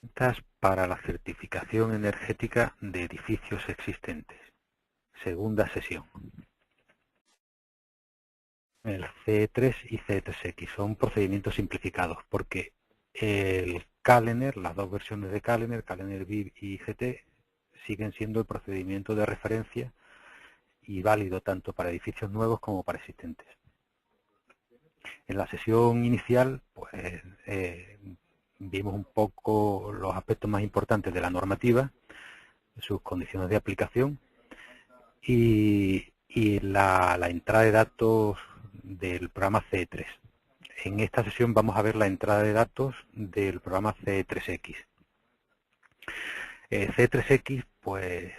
Herramientas para la certificación energética de edificios existentes. Segunda sesión. El CE3 y CE3X son procedimientos simplificados porque el Calener, las dos versiones de Calener, Calener VIP y GT, siguen siendo el procedimiento de referencia y válido tanto para edificios nuevos como para existentes. En la sesión inicial, pues, vimos un poco los aspectos más importantes de la normativa, sus condiciones de aplicación y la entrada de datos del programa CE3. En esta sesión vamos a ver la entrada de datos del programa CE3X. CE3X pues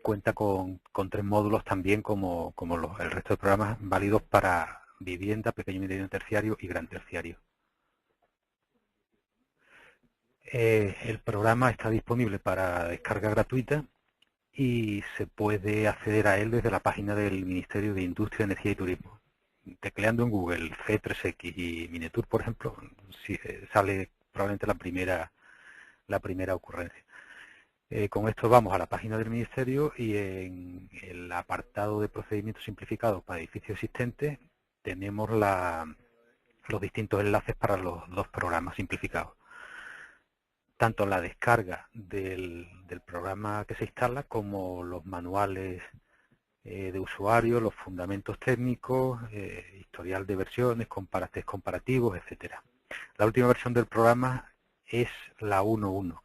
cuenta con 3 módulos también como el resto de programas válidos para vivienda, pequeño y mediano terciario y gran terciario. El programa está disponible para descarga gratuita y se puede acceder a él desde la página del Ministerio de Industria, Energía y Turismo. Tecleando en Google C3X y Minetur, por ejemplo, sale probablemente la primera ocurrencia. Con esto vamos a la página del Ministerio y en el apartado de procedimientos simplificados para edificios existentes tenemos los distintos enlaces para los dos programas simplificados. Tanto la descarga del programa que se instala como los manuales de usuario, los fundamentos técnicos, historial de versiones, test comparativos, etcétera. La última versión del programa es la 1.1,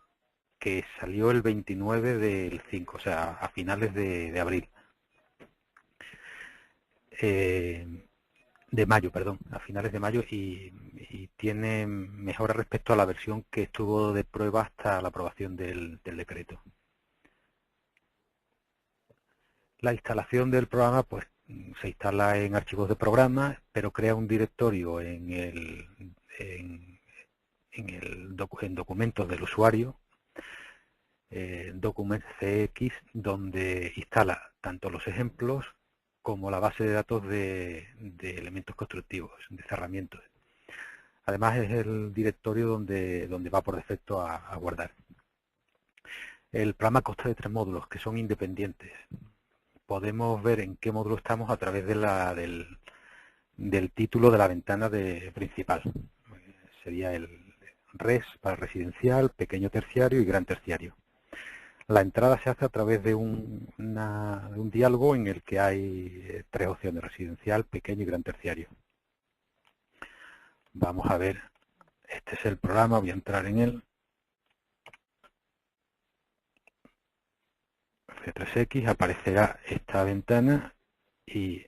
que salió el 29 del 5, o sea, a finales de abril. De mayo, perdón, a finales de mayo y tiene mejora respecto a la versión que estuvo de prueba hasta la aprobación del decreto. La instalación del programa pues se instala en archivos de programa, pero crea un directorio en documentos del usuario, Document CX, donde instala tanto los ejemplos como la base de datos de elementos constructivos, de cerramientos. Además es el directorio donde va por defecto a guardar. El programa consta de 3 módulos que son independientes. Podemos ver en qué módulo estamos a través de del título de la ventana principal. Sería el RES para residencial, pequeño terciario y gran terciario. La entrada se hace a través de un diálogo en el que hay 3 opciones: residencial, pequeño y gran terciario. Vamos a ver, este es el programa, voy a entrar en él. C3X, aparecerá esta ventana y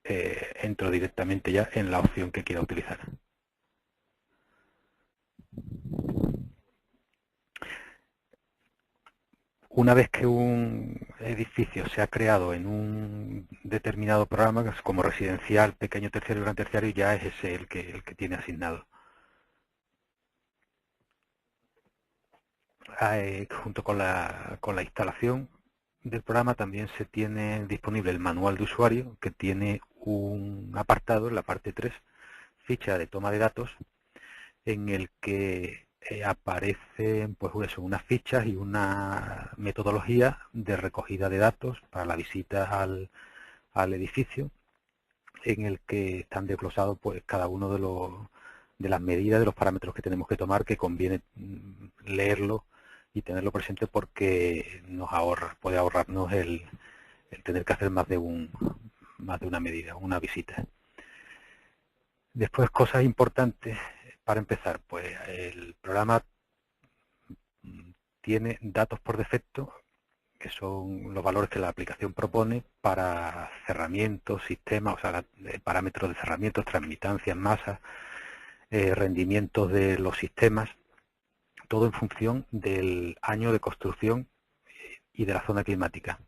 entro directamente ya en la opción que quiera utilizar. Una vez que un edificio se ha creado en un determinado programa, como residencial, pequeño terciario y gran terciario, ya es ese el que tiene asignado. Junto con la instalación del programa también se tiene disponible el manual de usuario, que tiene un apartado en la parte 3, ficha de toma de datos, en el que aparecen pues eso, unas fichas y una metodología de recogida de datos para la visita al edificio, en el que están desglosados pues cada uno de las medidas, de los parámetros que tenemos que tomar, que conviene leerlo y tenerlo presente porque puede ahorrarnos el tener que hacer más de una medida, una visita. Después, cosas importantes para empezar, pues el programa tiene datos por defecto, que son los valores que la aplicación propone para cerramientos, sistemas, o sea, parámetros de cerramientos, transmitancias, masas, rendimientos de los sistemas, todo en función del año de construcción y de la zona climática.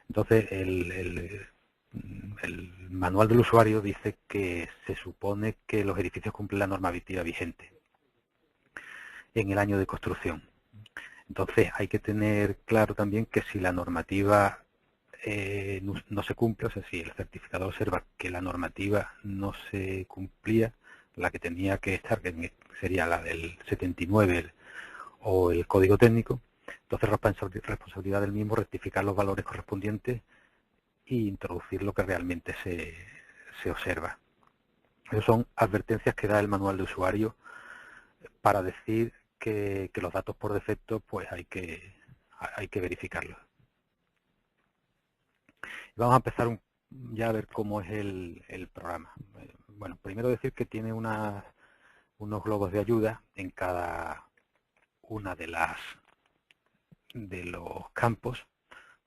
Entonces, el manual del usuario dice que se supone que los edificios cumplen la normativa vigente en el año de construcción. Entonces, hay que tener claro también que si la normativa no se cumple, o sea, si el certificado observa que la normativa no se cumplía, la que tenía que estar, que sería la del 79 o el código técnico. Entonces, responsabilidad del mismo rectificar los valores correspondientes e introducir lo que realmente se observa. Esas son advertencias que da el manual de usuario para decir que los datos por defecto pues hay que verificarlos. Vamos a empezar ya a ver cómo es el programa. Bueno, primero decir que tiene unos globos de ayuda en cada una de los campos.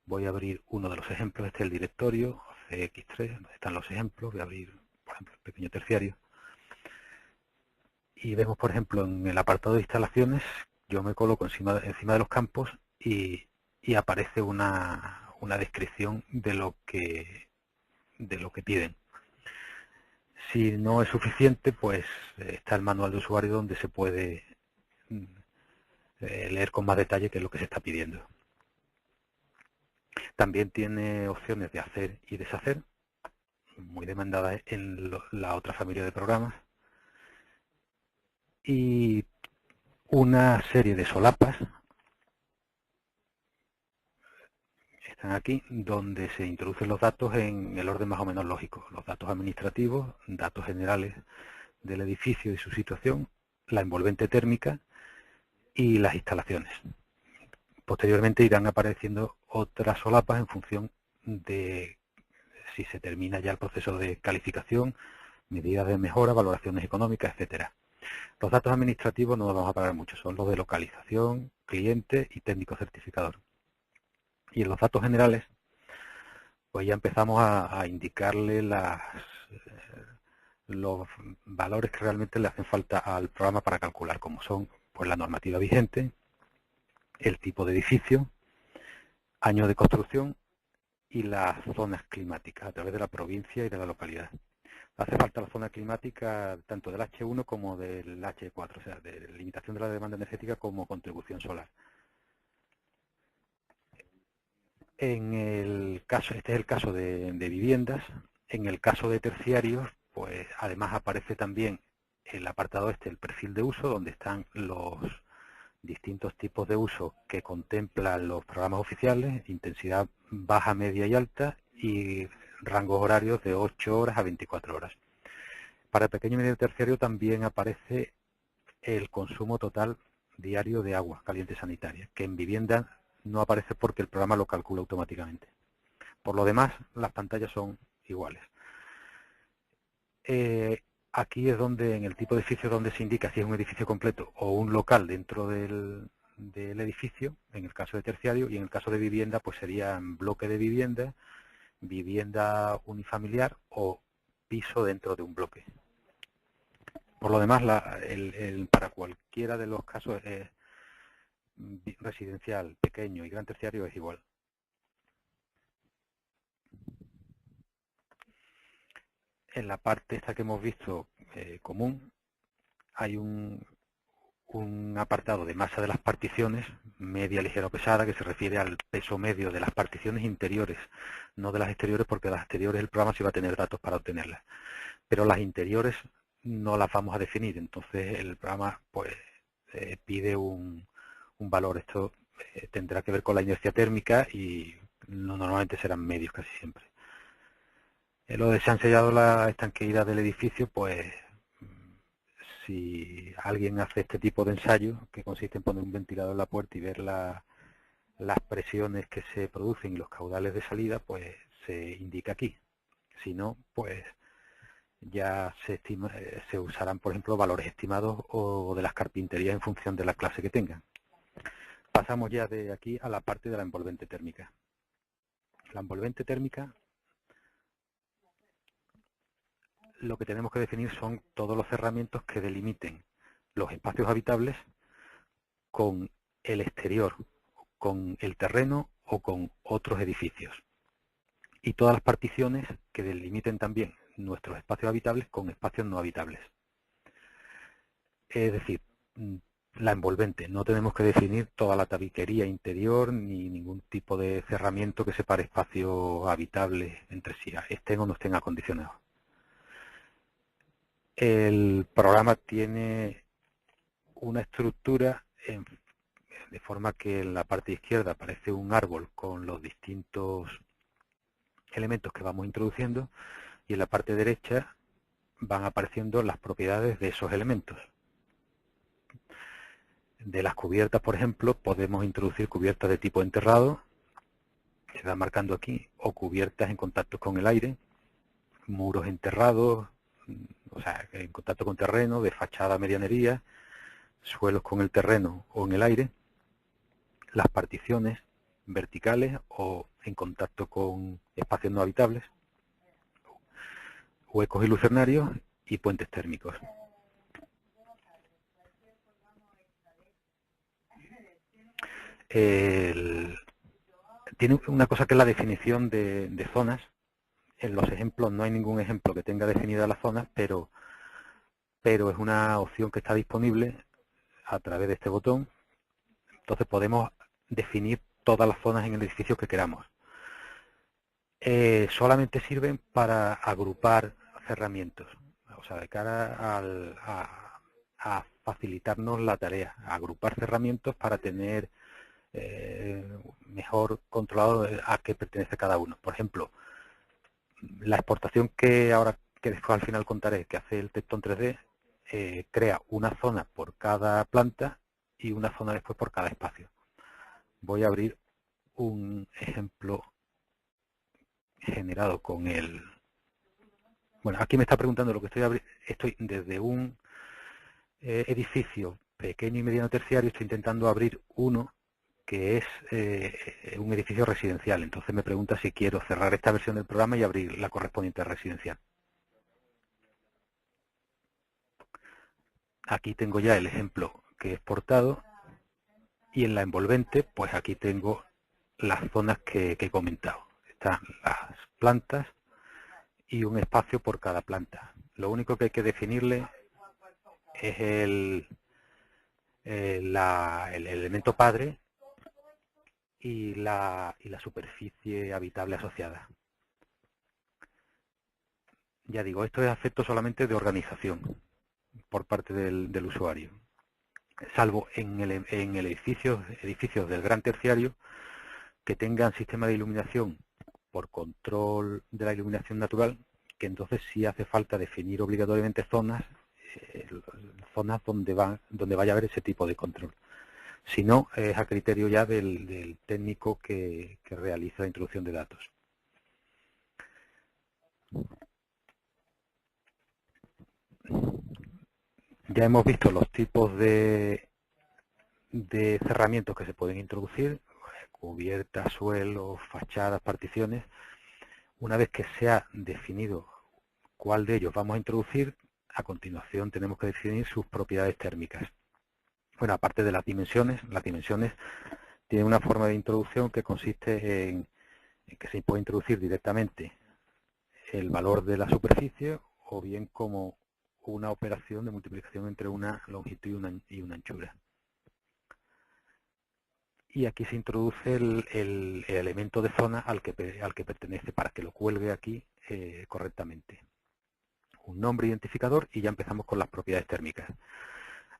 Voy a abrir uno de los ejemplos. Este es el directorio CX3, donde están los ejemplos. Voy a abrir, por ejemplo, el pequeño terciario. Y vemos, por ejemplo, en el apartado de instalaciones, yo me coloco encima de los campos y aparece una descripción de lo que piden. Si no es suficiente, pues está el manual de usuario donde se puede leer con más detalle qué es lo que se está pidiendo. También tiene opciones de hacer y deshacer, muy demandadas en la otra familia de programas. Y una serie de solapas están aquí, donde se introducen los datos en el orden más o menos lógico. Los datos administrativos, datos generales del edificio y su situación, la envolvente térmica y las instalaciones. Posteriormente irán apareciendo otras solapas en función de si se termina ya el proceso de calificación, medidas de mejora, valoraciones económicas, etcétera. Los datos administrativos no nos vamos a parar mucho, son los de localización, cliente y técnico certificador. Y en los datos generales, pues ya empezamos a indicarle los valores que realmente le hacen falta al programa para calcular, como son pues la normativa vigente, el tipo de edificio, año de construcción y las zonas climáticas a través de la provincia y de la localidad. Hace falta la zona climática tanto del H1 como del H4, o sea, de limitación de la demanda energética como contribución solar. En el caso, este es el caso de viviendas. En el caso de terciarios, pues además aparece también el apartado el perfil de uso, donde están los distintos tipos de uso que contemplan los programas oficiales, intensidad baja, media y alta, y rangos horarios de 8 horas a 24 horas. Para el pequeño y medio terciario también aparece el consumo total diario de agua caliente sanitaria, que en vivienda no aparece porque el programa lo calcula automáticamente. Por lo demás, las pantallas son iguales. Aquí es donde, en el tipo de edificio, donde se indica si es un edificio completo o un local dentro del edificio, en el caso de terciario, y en el caso de vivienda, pues serían bloque de vivienda, vivienda unifamiliar o piso dentro de un bloque. Por lo demás, para cualquiera de los casos residencial, pequeño y gran terciario es igual. En la parte esta que hemos visto común, hay un apartado de masa de las particiones, media, ligera o pesada, que se refiere al peso medio de las particiones interiores, no de las exteriores, porque las exteriores el programa sí va a tener datos para obtenerlas. Pero las interiores no las vamos a definir, entonces el programa pues pide un valor. Esto tendrá que ver con la inercia térmica y normalmente serán medios casi siempre. Lo de se han sellado la estanqueidad del edificio, pues si alguien hace este tipo de ensayo, que consiste en poner un ventilador en la puerta y ver las presiones que se producen y los caudales de salida, pues se indica aquí. Si no, pues ya se usarán, por ejemplo, valores estimados o de las carpinterías en función de la clase que tengan. Pasamos ya de aquí a la parte de la envolvente térmica. La envolvente térmica, lo que tenemos que definir son todos los cerramientos que delimiten los espacios habitables con el exterior, con el terreno o con otros edificios. Y todas las particiones que delimiten también nuestros espacios habitables con espacios no habitables. Es decir, la envolvente, no tenemos que definir toda la tabiquería interior ni ningún tipo de cerramiento que separe espacios habitables entre sí, estén o no estén acondicionados. El programa tiene una estructura de forma que en la parte izquierda aparece un árbol con los distintos elementos que vamos introduciendo y en la parte derecha van apareciendo las propiedades de esos elementos. De las cubiertas, por ejemplo, podemos introducir cubiertas de tipo enterrado, se va marcando aquí, o cubiertas en contacto con el aire, muros enterrados, o sea, en contacto con terreno, de fachada a medianería, suelos con el terreno o en el aire, las particiones verticales o en contacto con espacios no habitables, huecos y lucernarios y puentes térmicos. Tiene una cosa que es la definición de zonas. En los ejemplos no hay ningún ejemplo que tenga definida las zonas, pero es una opción que está disponible a través de este botón. Entonces podemos definir todas las zonas en el edificio que queramos. Solamente sirven para agrupar cerramientos, o sea, de cara a facilitarnos la tarea, a agrupar cerramientos para tener mejor controlado a qué pertenece cada uno. Por ejemplo, la exportación que después al final contaré, que hace el Tecton 3D, crea una zona por cada planta y una zona después por cada espacio. Voy a abrir un ejemplo generado con el... Bueno, aquí me está preguntando lo que estoy desde un edificio pequeño y mediano terciario, estoy intentando abrir uno que es un edificio residencial. Entonces me pregunta si quiero cerrar esta versión del programa y abrir la correspondiente residencial. Aquí tengo ya el ejemplo que he exportado y en la envolvente, pues aquí tengo las zonas que he comentado. Están las plantas y un espacio por cada planta. Lo único que hay que definirle es el elemento padre y la superficie habitable asociada. Ya digo, esto es aspecto solamente de organización por parte del usuario, salvo en edificios del gran terciario que tengan sistema de iluminación por control de la iluminación natural, que entonces sí hace falta definir obligatoriamente zonas donde vaya a haber ese tipo de control. Si no, es a criterio ya del técnico que realiza la introducción de datos. Ya hemos visto los tipos de cerramientos que se pueden introducir, cubiertas, suelos, fachadas, particiones. Una vez que se ha definido cuál de ellos vamos a introducir, a continuación tenemos que definir sus propiedades térmicas. Bueno, aparte de las dimensiones tienen una forma de introducción que consiste en que se puede introducir directamente el valor de la superficie o bien como una operación de multiplicación entre una longitud y una anchura. Y aquí se introduce el elemento de zona al que pertenece para que lo cuelgue aquí correctamente. Un nombre identificador y ya empezamos con las propiedades térmicas.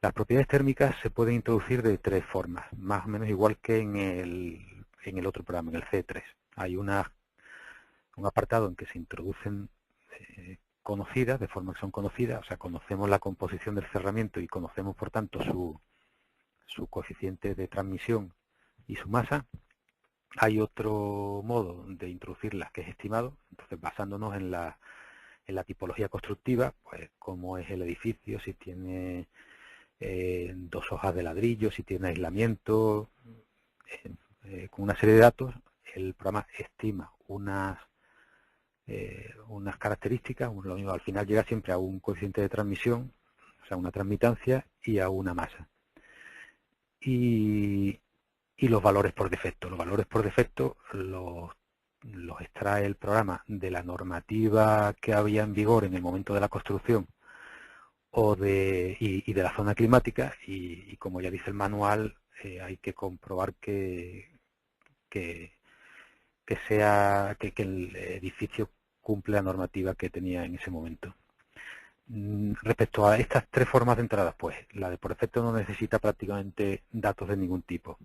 Las propiedades térmicas se pueden introducir de tres formas, más o menos igual que en el otro programa, en el C3. Hay un apartado en que se introducen conocidas, de forma que son conocidas, o sea, conocemos la composición del cerramiento y conocemos, por tanto, su coeficiente de transmisión y su masa. Hay otro modo de introducirlas que es estimado, entonces basándonos en la tipología constructiva, pues cómo es el edificio, si tiene dos hojas de ladrillo, si tiene aislamiento, con una serie de datos, el programa estima unas características, al final llega siempre a un coeficiente de transmisión, o sea, una transmitancia y a una masa. Y los valores por defecto. Los valores por defecto los extrae el programa de la normativa que había en vigor en el momento de la construcción y de la zona climática y como ya dice el manual, hay que comprobar que el edificio cumple la normativa que tenía en ese momento. Respecto a estas tres formas de entrada, pues la de por defecto no necesita prácticamente datos de ningún tipo.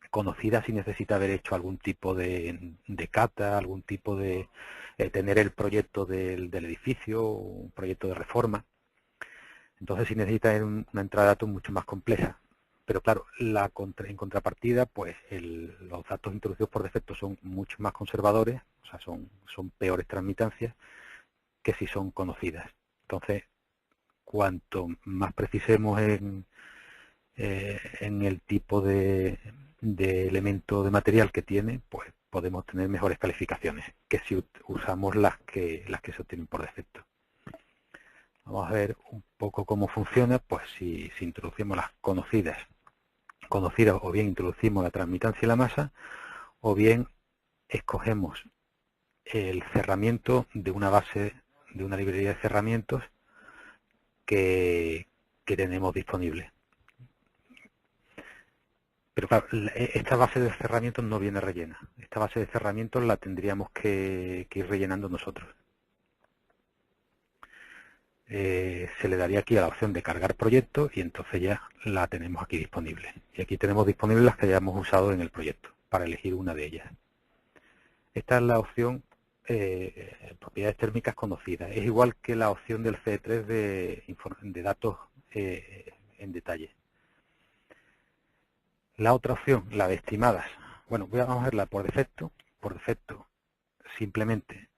Conocida si necesita haber hecho algún tipo de cata, algún tipo de tener el proyecto del edificio, un proyecto de reforma. Entonces sí necesita una entrada de datos mucho más compleja. Pero claro, en contrapartida, pues los datos introducidos por defecto son mucho más conservadores, o sea, son peores transmitancias que si son conocidas. Entonces, cuanto más precisemos en el tipo de elemento de material que tiene, pues podemos tener mejores calificaciones que si usamos las que se obtienen por defecto. Vamos a ver un poco cómo funciona, pues si introducimos las conocidas o bien introducimos la transmitancia y la masa, o bien escogemos el cerramiento de una base, de una librería de cerramientos que tenemos disponible. Pero claro, esta base de cerramientos no viene rellena. Esta base de cerramientos la tendríamos que ir rellenando nosotros. Se le daría aquí a la opción de cargar proyecto y entonces ya la tenemos aquí disponible. Y aquí tenemos disponibles las que hayamos usado en el proyecto, para elegir una de ellas. Esta es la opción propiedades térmicas conocidas. Es igual que la opción del C3 de datos en detalle. La otra opción, la de estimadas. Bueno, vamos a verla por defecto. Por defecto, simplemente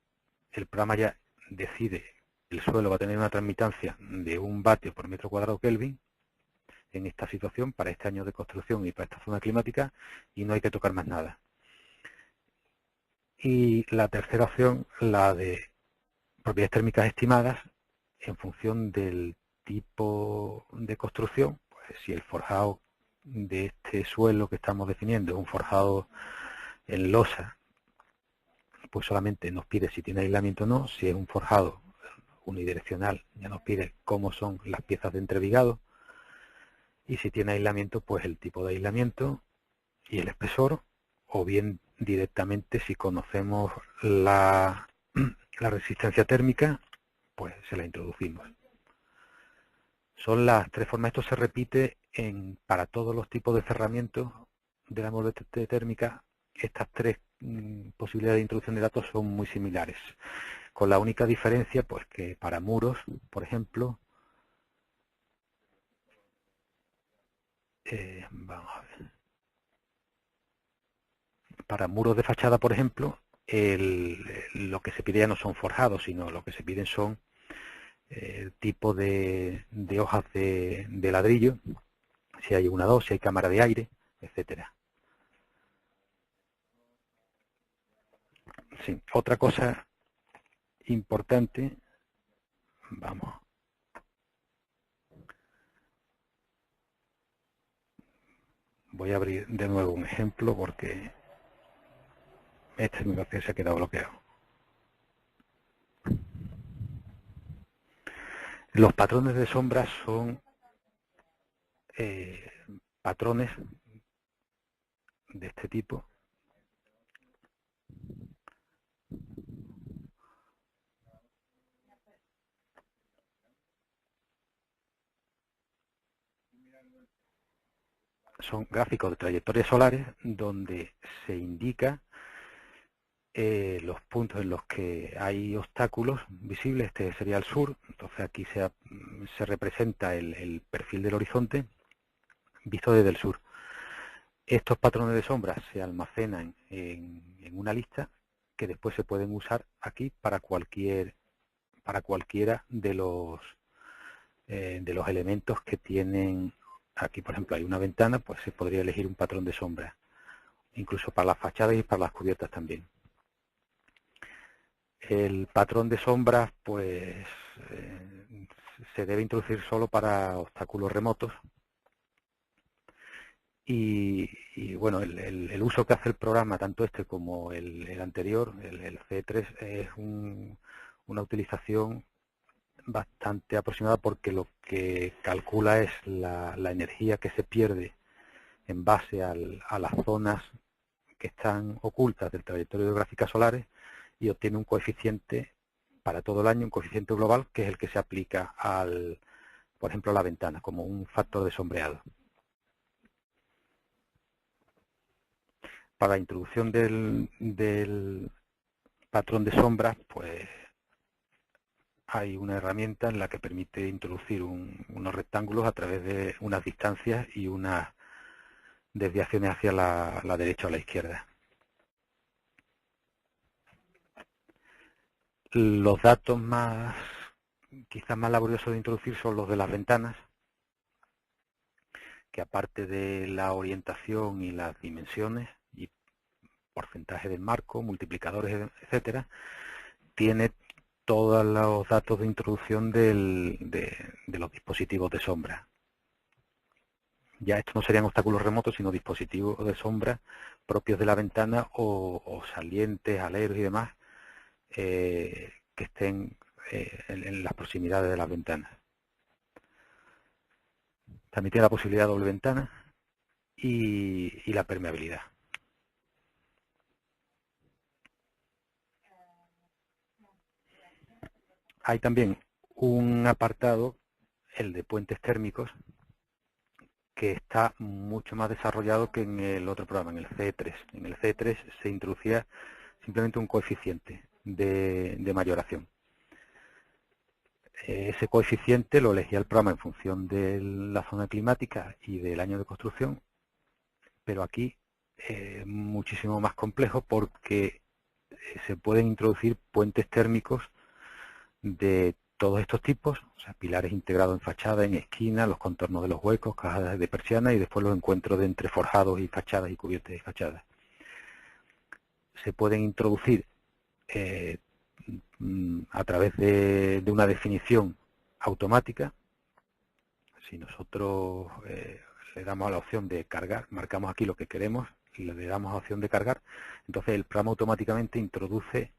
el programa ya decide que el suelo va a tener una transmitancia de 1 vatio por metro cuadrado Kelvin en esta situación, para este año de construcción y para esta zona climática, y no hay que tocar más nada. Y la tercera opción, la de propiedades térmicas estimadas, en función del tipo de construcción, pues si el forjado de este suelo que estamos definiendo es un forjado en losa, pues solamente nos pide si tiene aislamiento o no. Si es un forjado unidireccional, ya nos pide cómo son las piezas de entrevigado, y si tiene aislamiento, pues el tipo de aislamiento y el espesor, o bien directamente si conocemos la resistencia térmica, pues se la introducimos. Son las tres formas. Esto se repite para todos los tipos de cerramientos de la mordete térmica. Estas tres posibilidades de introducción de datos son muy similares, con la única diferencia pues que para muros, por ejemplo, vamos a ver, para muros de fachada, por ejemplo, lo que se pide ya no son forjados, sino lo que se piden son el tipo de hojas de ladrillo, si hay 1 a 2, si hay cámara de aire, etcétera. Sí, otra cosa importante, vamos, voy a abrir de nuevo un ejemplo porque este me parece que se ha quedado bloqueado. Los patrones de sombras son patrones de este tipo. Son gráficos de trayectorias solares donde se indica los puntos en los que hay obstáculos visibles. Este sería el sur, entonces aquí se representa el perfil del horizonte visto desde el sur. Estos patrones de sombras se almacenan en una lista que después se pueden usar aquí para cualquiera de los elementos que tienen. Aquí, por ejemplo, hay una ventana, pues se podría elegir un patrón de sombra, incluso para las fachadas y para las cubiertas también. El patrón de sombras, pues, se debe introducir solo para obstáculos remotos. Y bueno, el uso que hace el programa, tanto este como el anterior, el C3, es una utilización bastante aproximada, porque lo que calcula es la energía que se pierde en base a las zonas que están ocultas del trayectorio de gráficas solares, y obtiene un coeficiente para todo el año un coeficiente global que es el que se aplica al, por ejemplo, a la ventana, como un factor de sombreado. Para la introducción del patrón de sombra, pues hay una herramienta en la que permite introducir unos rectángulos a través de unas distancias y unas desviaciones hacia la derecha o la izquierda. Los datos quizás más laboriosos de introducir son los de las ventanas, que aparte de la orientación y las dimensiones y porcentaje del marco, multiplicadores, etcétera, tiene todos los datos de introducción de los dispositivos de sombra. Ya estos no serían obstáculos remotos, sino dispositivos de sombra propios de la ventana o salientes, aleros y demás que estén en las proximidades de las ventanas. También tiene la posibilidad de doble ventana y la permeabilidad. Hay también un apartado, el de puentes térmicos, que está mucho más desarrollado que en el otro programa, en el CE3. En el CE3 se introducía simplemente un coeficiente de mayoración. Ese coeficiente lo elegía el programa en función de la zona climática y del año de construcción, pero aquí es muchísimo más complejo porque se pueden introducir puentes térmicos de todos estos tipos, o sea, pilares integrados en fachada, en esquina, los contornos de los huecos, cajas de persiana y después los encuentros de entre forjados y fachadas y cubiertas y fachadas. Se pueden introducir a través de una definición automática. Si nosotros le damos a la opción de cargar, marcamos aquí lo que queremos y le damos a la opción de cargar, entonces el programa automáticamente introduce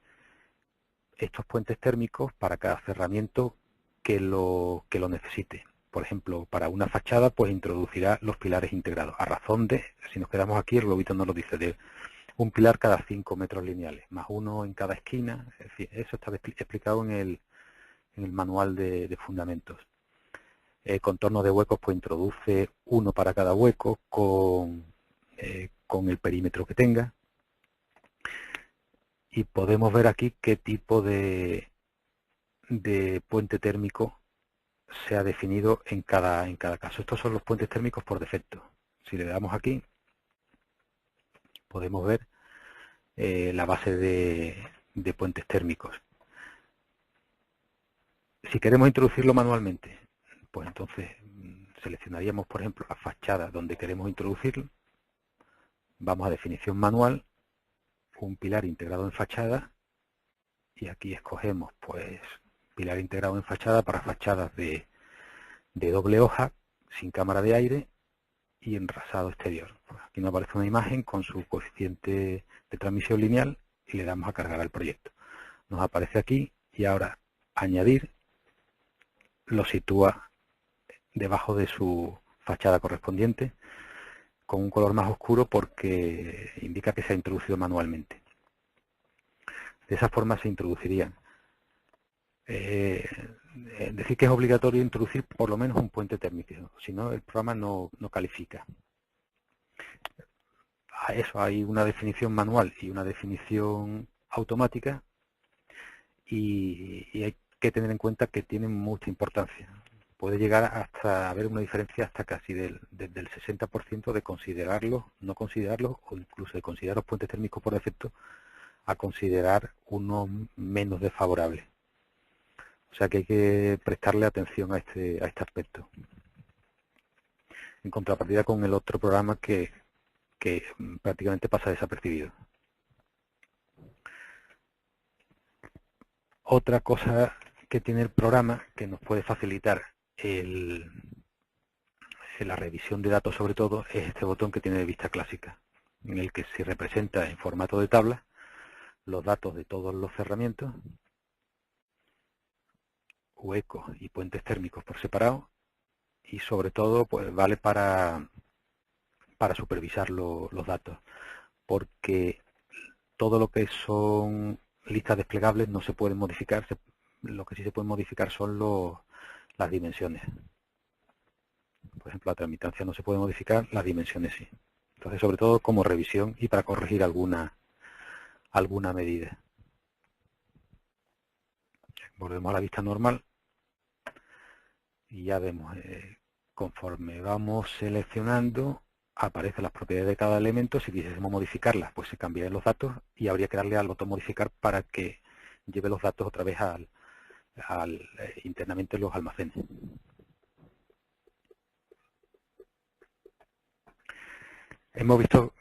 estos puentes térmicos para cada cerramiento que lo necesite. Por ejemplo, para una fachada, pues introducirá los pilares integrados, a razón de, si nos quedamos aquí, el globito nos lo dice, de un pilar cada 5 metros lineales, más uno en cada esquina. Es decir, eso está explicado en el manual de fundamentos. Contorno de huecos, pues introduce uno para cada hueco con el perímetro que tenga. Y podemos ver aquí qué tipo de puente térmico se ha definido en cada caso. Estos son los puentes térmicos por defecto. Si le damos aquí, podemos ver la base de puentes térmicos. Si queremos introducirlo manualmente, pues entonces seleccionaríamos, por ejemplo, la fachada donde queremos introducirlo. Vamos a definición manual, un pilar integrado en fachada, y aquí escogemos pues pilar integrado en fachada para fachadas de doble hoja, sin cámara de aire y enrasado exterior. Pues aquí nos aparece una imagen con su coeficiente de transmisión lineal y le damos a cargar al proyecto. Nos aparece aquí y ahora añadir lo sitúa debajo de su fachada correspondiente con un color más oscuro porque indica que se ha introducido manualmente. De esa forma se introducirían. Decir que es obligatorio introducir por lo menos un puente térmico, si no el programa no califica. A eso hay una definición manual y una definición automática y hay que tener en cuenta que tienen mucha importancia. Puede llegar hasta haber una diferencia hasta casi desde el 60% de considerarlos, no considerarlos o incluso de considerar los puentes térmicos por defecto a considerar uno menos desfavorable. O sea que hay que prestarle atención a este aspecto. En contrapartida con el otro programa que prácticamente pasa desapercibido. Otra cosa que tiene el programa que nos puede facilitar la revisión de datos sobre todo es este botón que tiene de vista clásica, en el que se representa en formato de tabla los datos de todos los cerramientos, huecos y puentes térmicos por separado, y sobre todo pues vale para supervisar los datos, porque todo lo que son listas desplegables no se pueden modificar, Lo que sí se puede modificar son las dimensiones. Por ejemplo, la transmitancia no se puede modificar, las dimensiones sí. Entonces, sobre todo como revisión y para corregir alguna medida. Volvemos a la vista normal y ya vemos, conforme vamos seleccionando, aparecen las propiedades de cada elemento. Si quisiésemos modificarlas, pues se cambiarían los datos y habría que darle al botón modificar para que lleve los datos otra vez internamente en los almacenes. Hemos visto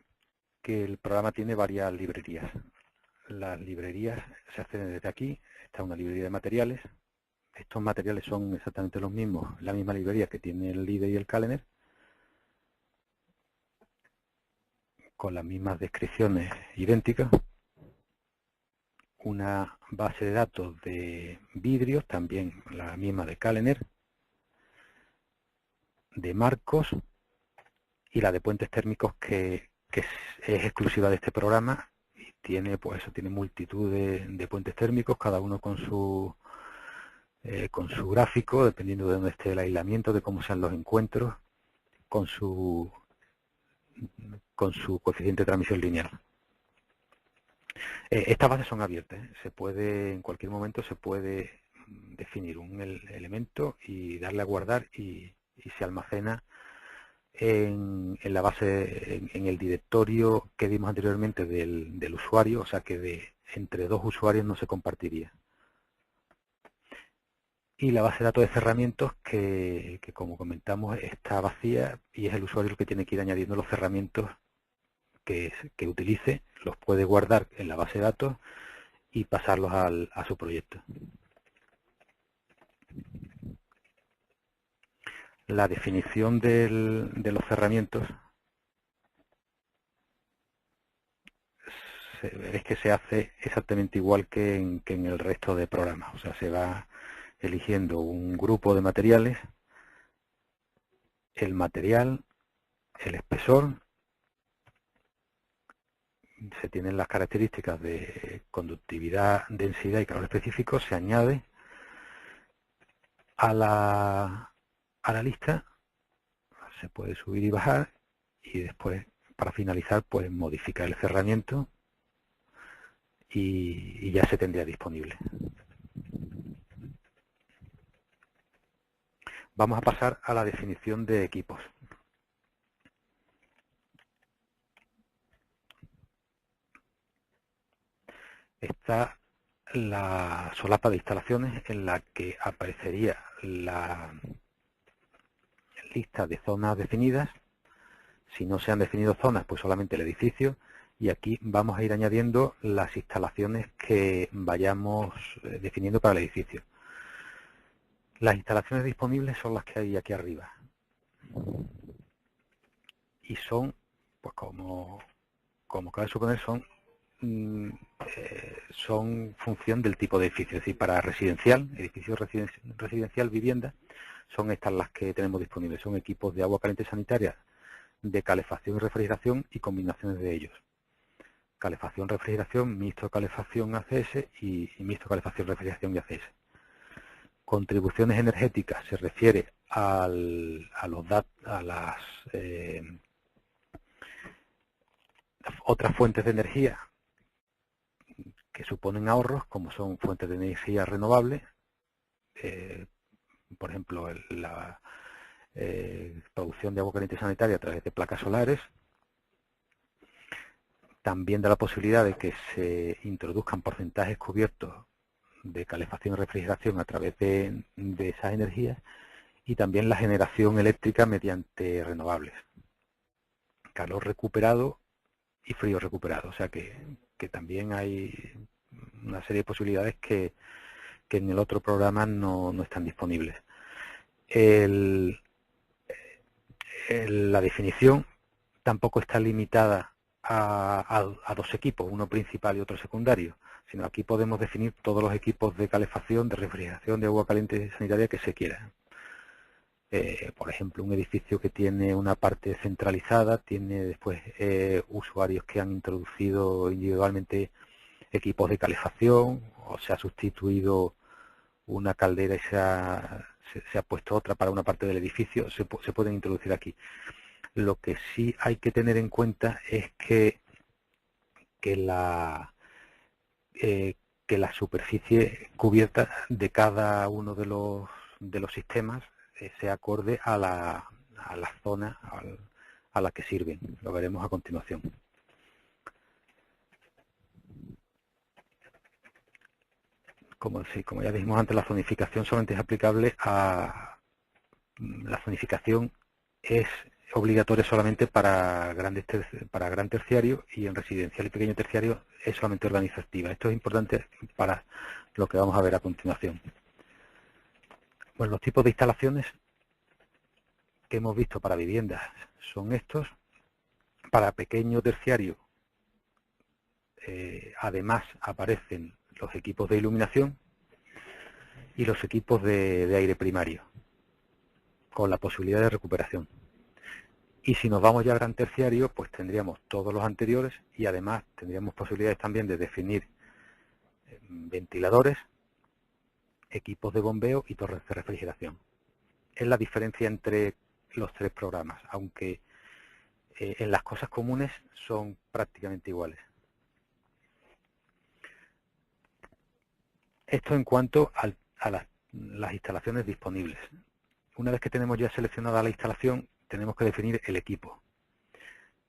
que el programa tiene varias librerías. Las librerías se acceden desde aquí. Está una librería de materiales. Estos materiales son exactamente los mismos, la misma librería que tiene el IDE y el Calendar, con las mismas descripciones idénticas. Una base de datos de vidrios, también la misma de Calendar, de marcos, y la de puentes térmicos que es exclusiva de este programa y tiene, pues eso, tiene multitud de puentes térmicos, cada uno con su gráfico, dependiendo de dónde esté el aislamiento, de cómo sean los encuentros, con su coeficiente de transmisión lineal. Estas bases son abiertas, se puede, en cualquier momento se puede definir un elemento y darle a guardar y se almacena en la base, en el directorio que vimos anteriormente del usuario, o sea que entre dos usuarios no se compartiría. Y la base de datos de cerramientos que como comentamos está vacía y es el usuario el que tiene que ir añadiendo los cerramientos que utilice, los puede guardar en la base de datos y pasarlos a su proyecto. La definición de los cerramientos es que se hace exactamente igual que en el resto de programas. O sea, se va eligiendo un grupo de materiales, el material, el espesor, se tienen las características de conductividad, densidad y calor específico, se añade a la lista, se puede subir y bajar y después, para finalizar, pues modificar el cerramiento y ya se tendría disponible. Vamos a pasar a la definición de equipos. Está la solapa de instalaciones en la que aparecería la lista de zonas definidas. Si no se han definido zonas, pues solamente el edificio. Y aquí vamos a ir añadiendo las instalaciones que vayamos definiendo para el edificio. Las instalaciones disponibles son las que hay aquí arriba. Y son, pues como cabe suponer, son función del tipo de edificio. Es decir, para residencial, edificio residencial, vivienda, son estas las que tenemos disponibles. Son equipos de agua caliente sanitaria, de calefacción y refrigeración y combinaciones de ellos. Calefacción, refrigeración, mixto calefacción ACS y mixto calefacción, refrigeración y ACS. Contribuciones energéticas se refiere a las otras fuentes de energía que suponen ahorros, como son fuentes de energía renovables, por ejemplo, la producción de agua caliente sanitaria a través de placas solares. También da la posibilidad de que se introduzcan porcentajes cubiertos de calefacción y refrigeración a través de esas energías, y también la generación eléctrica mediante renovables, calor recuperado y frío recuperado. O sea que también hay una serie de posibilidades que en el otro programa no están disponibles. La definición tampoco está limitada a dos equipos, uno principal y otro secundario, sino aquí podemos definir todos los equipos de calefacción, de refrigeración, de agua caliente sanitaria que se quiera. Por ejemplo, un edificio que tiene una parte centralizada, tiene después usuarios que han introducido individualmente equipos de calefacción, o se ha sustituido una caldera y se ha puesto otra para una parte del edificio, se pueden introducir aquí. Lo que sí hay que tener en cuenta es que la superficie cubierta de cada uno de los sistemas sea acorde a la zona a la que sirven. Lo veremos a continuación. Como ya dijimos antes, la zonificación solamente es aplicable la zonificación es obligatoria solamente para gran terciario, y en residencial y pequeño terciario es solamente organizativa. Esto es importante para lo que vamos a ver a continuación. Bueno, los tipos de instalaciones que hemos visto para viviendas son estos. Para pequeño terciario, además aparecen los equipos de iluminación y los equipos de aire primario, con la posibilidad de recuperación. Y si nos vamos ya a gran terciario, pues tendríamos todos los anteriores y además tendríamos posibilidades también de definir ventiladores, equipos de bombeo y torres de refrigeración. Es la diferencia entre los tres programas, aunque en las cosas comunes son prácticamente iguales. Esto en cuanto a las instalaciones disponibles. Una vez que tenemos ya seleccionada la instalación, tenemos que definir el equipo.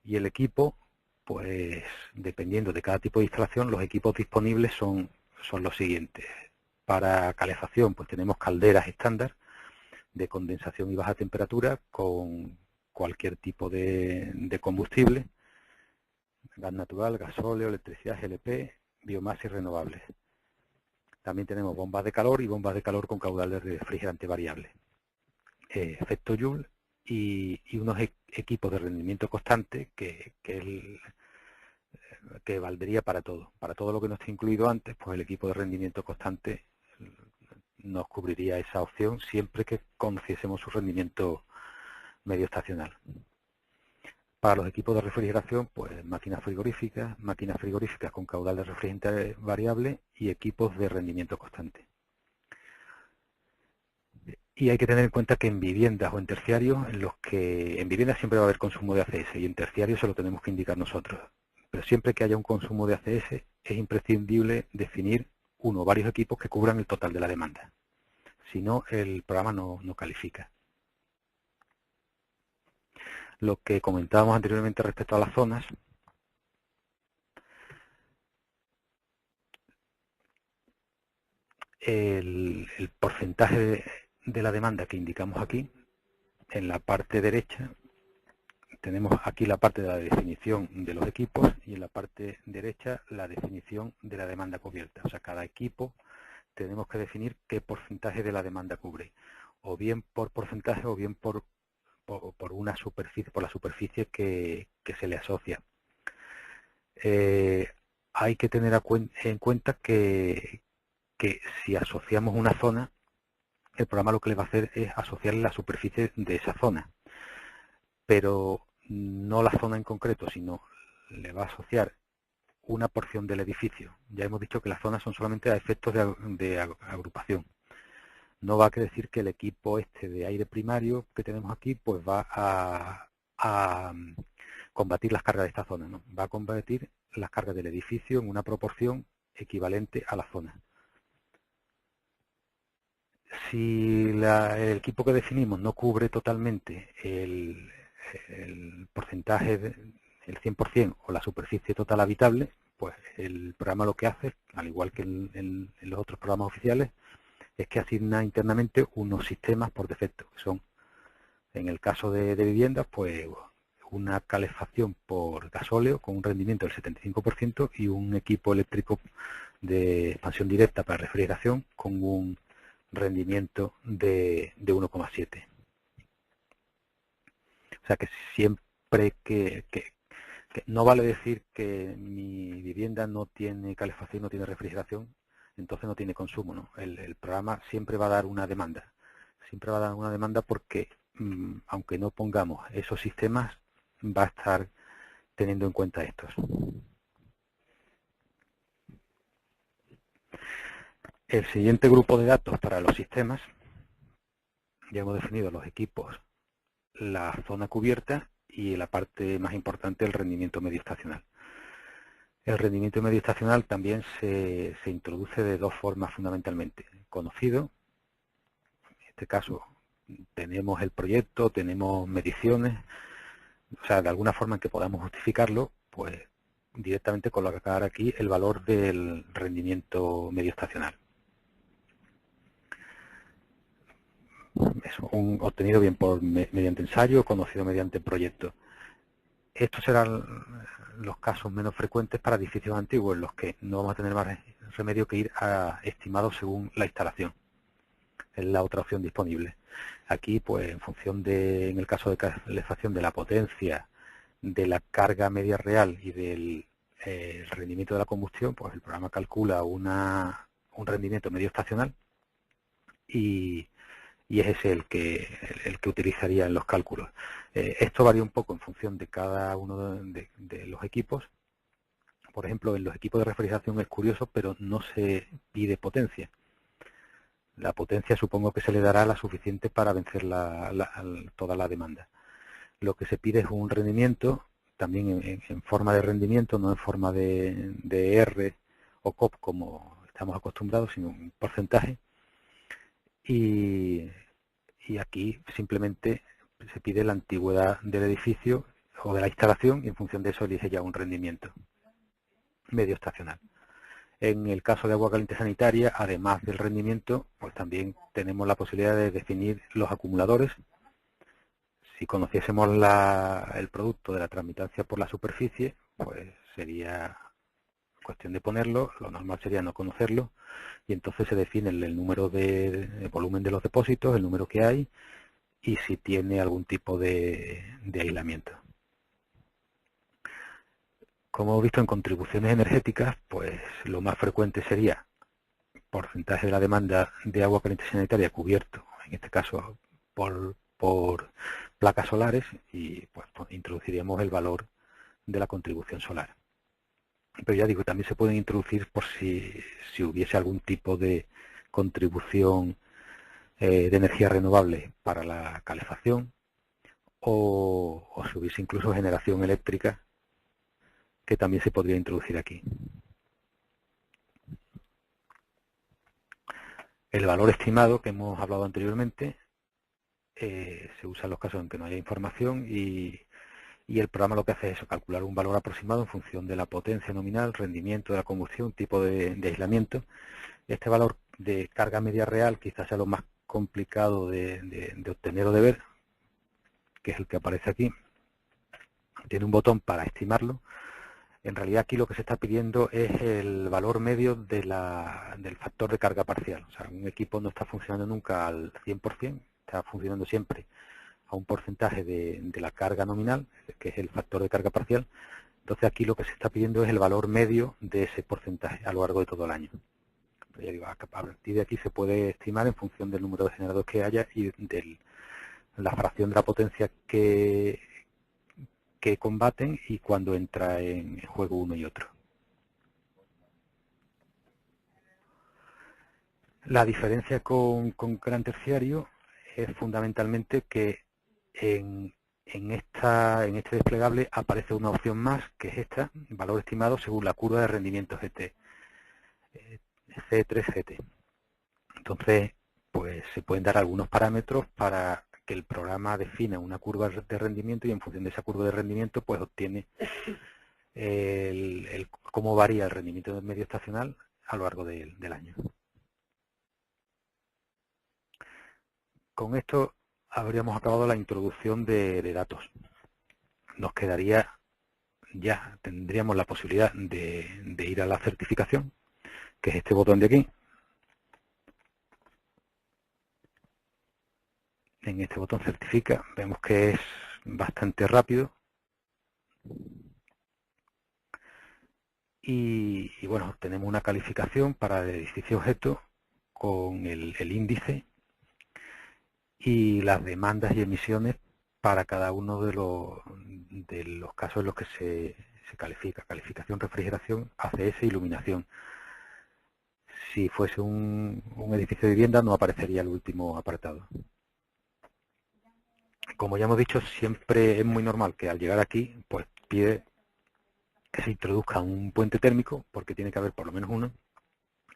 Y el equipo, pues dependiendo de cada tipo de instalación, los equipos disponibles son los siguientes. Para calefacción, pues tenemos calderas estándar de condensación y baja temperatura con cualquier tipo de combustible, gas natural, gasóleo, electricidad, GLP, biomasa y renovables. También tenemos bombas de calor y bombas de calor con caudales de refrigerante variable. Efecto Joule y unos equipos de rendimiento constante que valdría para todo. Para todo lo que no esté incluido antes, pues el equipo de rendimiento constante nos cubriría esa opción siempre que conociésemos su rendimiento medio estacional. Para los equipos de refrigeración, pues máquinas frigoríficas con caudal de refrigerante variable y equipos de rendimiento constante. Y hay que tener en cuenta que en viviendas o en terciarios, en viviendas siempre va a haber consumo de ACS y en terciarios se lo tenemos que indicar nosotros. Pero siempre que haya un consumo de ACS es imprescindible definir uno o varios equipos que cubran el total de la demanda. Si no, el programa no califica. Lo que comentábamos anteriormente respecto a las zonas, el porcentaje de la demanda que indicamos aquí, en la parte derecha, tenemos aquí la parte de la definición de los equipos y en la parte derecha la definición de la demanda cubierta. O sea, cada equipo tenemos que definir qué porcentaje de la demanda cubre, o bien por porcentaje o bien por una superficie, por la superficie que se le asocia. Hay que tener en cuenta que si asociamos una zona, el programa lo que le va a hacer es asociarle la superficie de esa zona, pero no la zona en concreto, sino le va a asociar una porción del edificio. Ya hemos dicho que las zonas son solamente a efectos de agrupación. No va a decir que el equipo de aire primario que tenemos aquí pues va a combatir las cargas de esta zona, ¿no? Va a combatir las cargas del edificio en una proporción equivalente a la zona. Si el equipo que definimos no cubre totalmente el porcentaje, el 100% o la superficie total habitable, pues el programa lo que hace, al igual que en los otros programas oficiales, es que asigna internamente unos sistemas por defecto, que son, en el caso de viviendas, pues una calefacción por gasóleo con un rendimiento del 75% y un equipo eléctrico de expansión directa para refrigeración con un rendimiento de 1,7. O sea que siempre que no vale decir que mi vivienda no tiene calefacción, no tiene refrigeración, entonces no tiene consumo, ¿no? El programa siempre va a dar una demanda. Siempre va a dar una demanda porque, aunque no pongamos esos sistemas, va a estar teniendo en cuenta estos. El siguiente grupo de datos para los sistemas, ya hemos definido los equipos, la zona cubierta y la parte más importante, el rendimiento medio estacional. El rendimiento medio estacional también se introduce de dos formas fundamentalmente. Conocido, en este caso tenemos el proyecto, tenemos mediciones, o sea, de alguna forma en que podamos justificarlo, pues directamente colocar aquí el valor del rendimiento medio estacional. Eso, obtenido bien mediante ensayo o conocido mediante proyecto. Estos serán los casos menos frecuentes para edificios antiguos, en los que no vamos a tener más remedio que ir a estimados según la instalación. Es la otra opción disponible. Aquí, pues, en función de, en el caso de calefacción, de la potencia, de la carga media real y del rendimiento de la combustión, pues el programa calcula un rendimiento medio estacional y es ese el que utilizaría en los cálculos. Esto varía un poco en función de cada uno de los equipos. Por ejemplo, en los equipos de refrigeración es curioso, pero no se pide potencia. La potencia supongo que se le dará la suficiente para vencer toda la demanda. Lo que se pide es un rendimiento, también en forma de rendimiento, no en forma de R o COP como estamos acostumbrados, sino un porcentaje. Y aquí simplemente se pide la antigüedad del edificio o de la instalación y en función de eso elige ya un rendimiento medio estacional. En el caso de agua caliente sanitaria, además del rendimiento, pues también tenemos la posibilidad de definir los acumuladores. Si conociésemos el producto de la transmitancia por la superficie, pues sería cuestión de ponerlo, lo normal sería no conocerlo, y entonces se define el número de volumen de los depósitos, el número que hay, y si tiene algún tipo de aislamiento. Como hemos visto en contribuciones energéticas, pues lo más frecuente sería porcentaje de la demanda de agua caliente sanitaria cubierto, en este caso por placas solares, y pues introduciríamos el valor de la contribución solar. Pero ya digo, también se pueden introducir por si hubiese algún tipo de contribución de energía renovable para la calefacción o si hubiese incluso generación eléctrica, que también se podría introducir aquí. El valor estimado que hemos hablado anteriormente se usa en los casos en que no haya información y el programa lo que hace es eso, calcular un valor aproximado en función de la potencia nominal, rendimiento de la combustión, tipo de aislamiento. Este valor de carga media real quizás sea lo más complicado de obtener o de ver, que es el que aparece aquí. Tiene un botón para estimarlo. En realidad aquí lo que se está pidiendo es el valor medio del factor de carga parcial. O sea, un equipo no está funcionando nunca al 100%, está funcionando siempre a un porcentaje de la carga nominal, que es el factor de carga parcial. Entonces aquí lo que se está pidiendo es el valor medio de ese porcentaje a lo largo de todo el año. Pero ya digo, a partir de aquí se puede estimar en función del número de generadores que haya y de la fracción de la potencia que combaten y cuando entra en juego uno y otro. La diferencia con gran terciario es fundamentalmente que en este desplegable aparece una opción más, que es esta, valor estimado según la curva de rendimiento GT, C3GT. Entonces, pues se pueden dar algunos parámetros para que el programa defina una curva de rendimiento y en función de esa curva de rendimiento pues obtiene cómo varía el rendimiento del medio estacional a lo largo del año. Con esto habríamos acabado la introducción de datos. Nos quedaría, ya tendríamos la posibilidad de ir a la certificación, que es este botón de aquí. En este botón certifica, vemos que es bastante rápido. Y bueno, tenemos una calificación para el edificio objeto con el índice y las demandas y emisiones para cada uno de los casos en los que se califica. Calificación, refrigeración, ACS, iluminación. Si fuese un edificio de vivienda no aparecería el último apartado. Como ya hemos dicho, siempre es muy normal que al llegar aquí pues pide que se introduzca un puente térmico, porque tiene que haber por lo menos uno,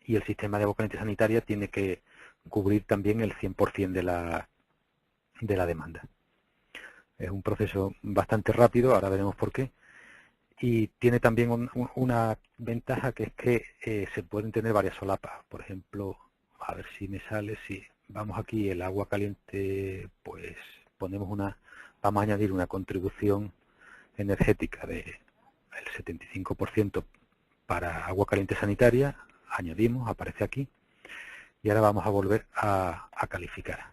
y el sistema de agua caliente sanitaria tiene que cubrir también el 100% de la demanda. Es un proceso bastante rápido, ahora veremos por qué, y tiene también una ventaja, que es que se pueden tener varias solapas. Por ejemplo, a ver si me sale, si vamos aquí, el agua caliente, pues vamos a añadir una contribución energética del 75% para agua caliente sanitaria, añadimos, aparece aquí, y ahora vamos a volver a calificar.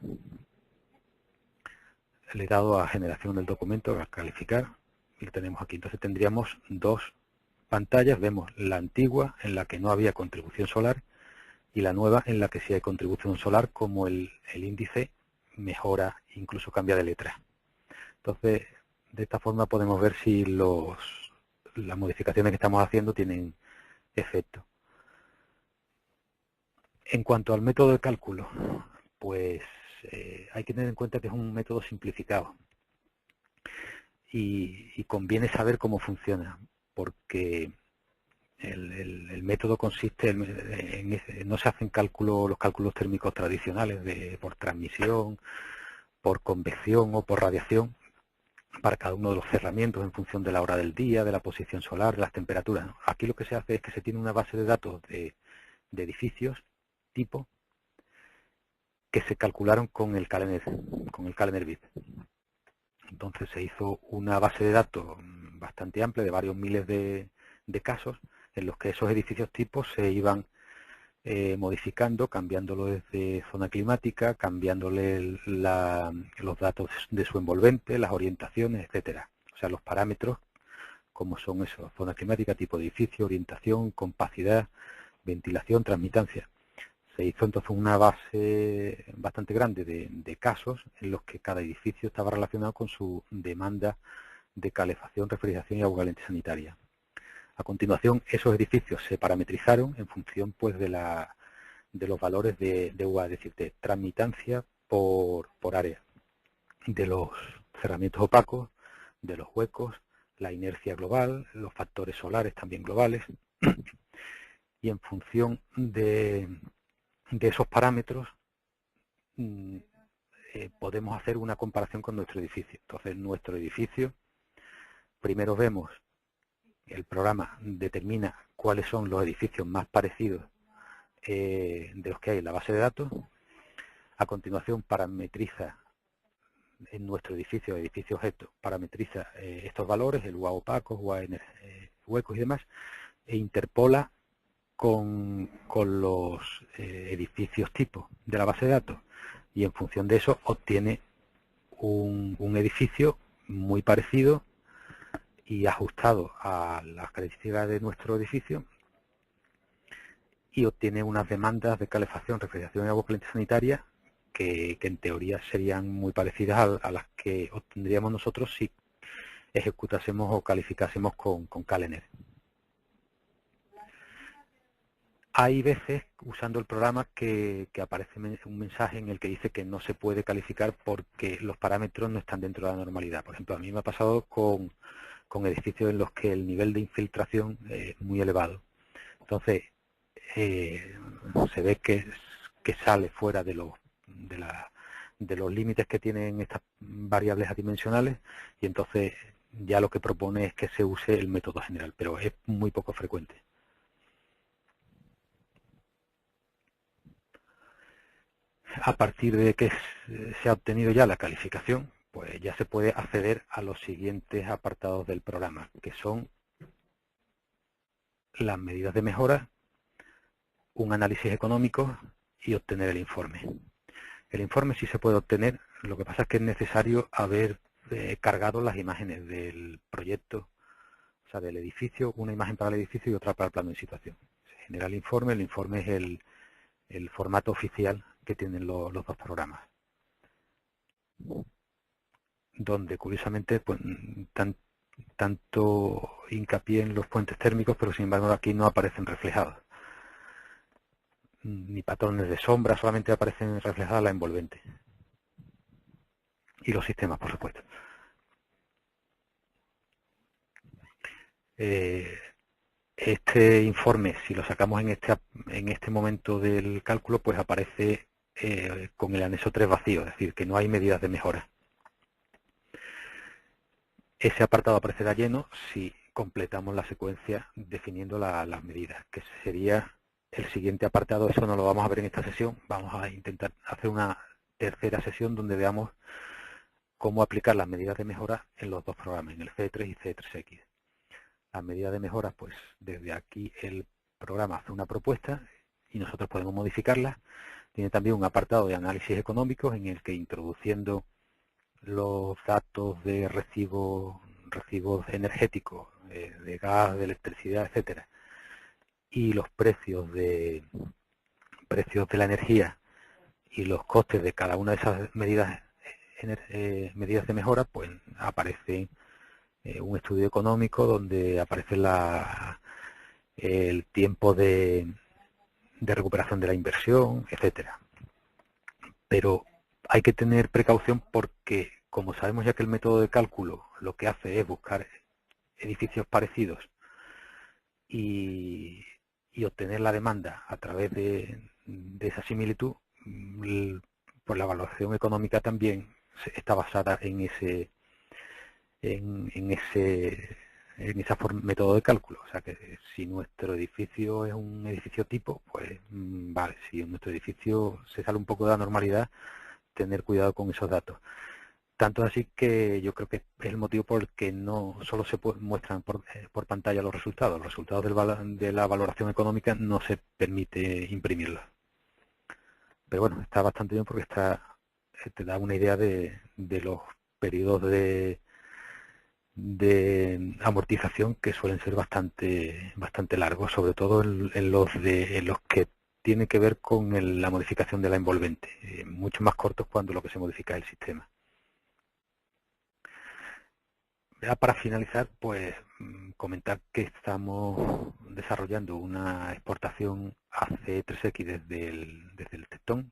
Le he dado a generación del documento, a calificar, y lo tenemos aquí. Entonces tendríamos dos pantallas, vemos la antigua en la que no había contribución solar y la nueva en la que sí hay contribución solar, como el índice mejora, incluso cambia de letra. Entonces, de esta forma podemos ver si las modificaciones que estamos haciendo tienen efecto. En cuanto al método de cálculo, pues hay que tener en cuenta que es un método simplificado y conviene saber cómo funciona, porque el método consiste no se hacen los cálculos térmicos tradicionales por transmisión, por convección o por radiación para cada uno de los cerramientos en función de la hora del día, de la posición solar, de las temperaturas. Aquí lo que se hace es que se tiene una base de datos de edificios tipo que se calcularon con el Calendar Bit. Entonces se hizo una base de datos bastante amplia, de varios miles de casos, en los que esos edificios tipos se iban modificando, cambiándolo desde zona climática, cambiándole los datos de su envolvente, las orientaciones, etcétera. O sea, los parámetros, como son esos: zona climática, tipo de edificio, orientación, compacidad, ventilación, transmitancia. Se hizo entonces una base bastante grande de casos en los que cada edificio estaba relacionado con su demanda de calefacción, refrigeración y agua caliente sanitaria. A continuación, esos edificios se parametrizaron en función pues de los valores de UA, es decir, de transmitancia por área, de los cerramientos opacos, de los huecos, la inercia global, los factores solares también globales, y en función de esos parámetros podemos hacer una comparación con nuestro edificio. Entonces, nuestro edificio, primero vemos, el programa determina cuáles son los edificios más parecidos de los que hay en la base de datos. A continuación parametriza en nuestro edificio objeto, parametriza estos valores, el UA opacos, UA huecos y demás, e interpola con los edificios tipo de la base de datos, y en función de eso obtiene un edificio muy parecido y ajustado a las características de nuestro edificio, y obtiene unas demandas de calefacción, refrigeración y agua caliente sanitaria que en teoría serían muy parecidas a las que obtendríamos nosotros si ejecutásemos o calificásemos con Calendar. Hay veces, usando el programa, que aparece un mensaje en el que dice que no se puede calificar porque los parámetros no están dentro de la normalidad. Por ejemplo, a mí me ha pasado con edificios en los que el nivel de infiltración es muy elevado. Entonces, se ve que sale fuera de los límites que tienen estas variables adimensionales, y entonces ya lo que propone es que se use el método general, pero es muy poco frecuente. A partir de que se ha obtenido ya la calificación, pues ya se puede acceder a los siguientes apartados del programa, que son las medidas de mejora, un análisis económico y obtener el informe. El informe sí se puede obtener, lo que pasa es que es necesario haber cargado las imágenes del proyecto, o sea, del edificio, una imagen para el edificio y otra para el plano de situación. Se genera el informe es el formato oficial que tienen los dos programas, donde curiosamente pues, tanto hincapié en los puentes térmicos, pero sin embargo aquí no aparecen reflejados. ni patrones de sombra, solamente aparecen reflejadas la envolvente. Y los sistemas, por supuesto. Este informe, si lo sacamos en este momento del cálculo, pues aparece con el anexo 3 vacío, es decir, que no hay medidas de mejora. Ese apartado aparecerá lleno si completamos la secuencia definiendo las medidas, que sería el siguiente apartado. Eso no lo vamos a ver en esta sesión. Vamos a intentar hacer una tercera sesión donde veamos cómo aplicar las medidas de mejora en los dos programas, en el C3 y C3X. Las medidas de mejora, pues desde aquí el programa hace una propuesta y nosotros podemos modificarla. Tiene también un apartado de análisis económicos en el que, introduciendo los datos de recibos energéticos, de gas, de electricidad, etcétera, y los precios de la energía y los costes de cada una de esas medidas de mejora, pues aparece un estudio económico donde aparece el tiempo de recuperación de la inversión, etcétera. Pero hay que tener precaución porque, como sabemos ya que el método de cálculo lo que hace es buscar edificios parecidos y obtener la demanda a través de esa similitud, pues la evaluación económica también está basada en ese método de cálculo. O sea que si nuestro edificio es un edificio tipo, pues vale. Si nuestro edificio se sale un poco de la normalidad, tener cuidado con esos datos. Tanto así que yo creo que es el motivo por el que no solo se muestran por pantalla los resultados. Los resultados de la valoración económica no se permite imprimirlos. Pero bueno, está bastante bien porque te da una idea de los periodos de amortización, que suelen ser bastante largos, sobre todo en los que tienen que ver con la modificación de la envolvente, mucho más cortos cuando lo que se modifica es el sistema. Ya para finalizar, pues comentar que estamos desarrollando una exportación a C3X desde el Tectón.